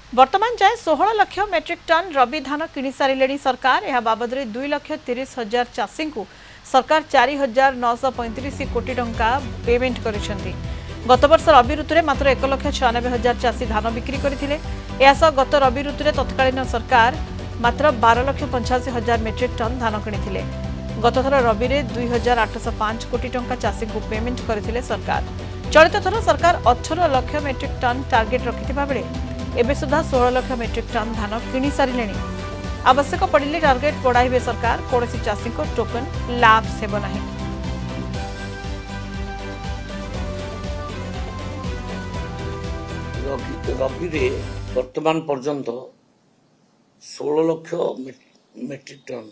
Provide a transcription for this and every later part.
वर्तमान जाए 16 lakh metric ton रबी धान किणी सारे सरकार। यह बाबद 2,30,000 चाषी को सरकार 4,935 कोटी टंका पेमेंट करिसेंती। गत वर्ष रबी ऋतु में मात्र 1,96,000 चाषी धान बिक्री करथिले। एसह गत रबी ऋतु में तत्कालीन सरकार मात्र 12,85,000 मेट्रिक टन धान किणिथिले। गत थर रबी में 2,805 कोटी टंका चाषी को पेमेंट करथिले सरकार। चलित थर सरकार 18 लाख मेट्रिक टन टार्गेट रखिथिबा बेले एबे सुधा 16 लाख मेट्रिक टन धान किणी सारे। आवश्यक पड़े टार्गेट बढ़ाइबे सरकार। कौन चाषी को टोकन लाभ सेब नहीं। रबी रे वर्तमान पर्यंत 16 लाख मेट्रिक टन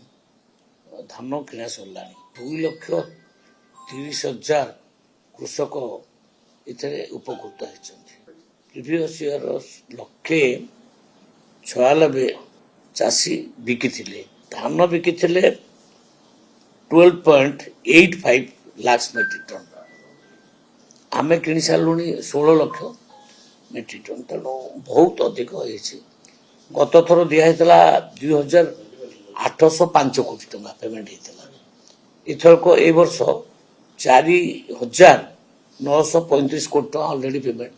धान किणा सरला। 2,30,000 कृषक इतने उपकृत होती। प्रिवियस ईयर 1,96,000 चाषी बिकी धान बिकी 12.85 लाख मेट्रिक टन। आम कि सारू 16 लाख मेट्रिक टन। तेणु बहुत अधिक होती। गत थर दिहला 2,805 कोटी टंका पेमेंट होता। इथरक ए वर्ष 4,935 कोटी टंका ऑलरेडी पेमेंट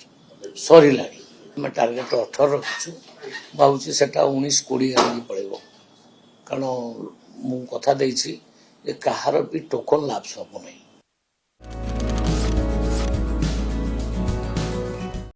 सरला। टार्गेट 18 रखीचु। भावुँ से 19-20 पड़े। कारण मु कथा कहार भी टोकन लाभ सब नहीं।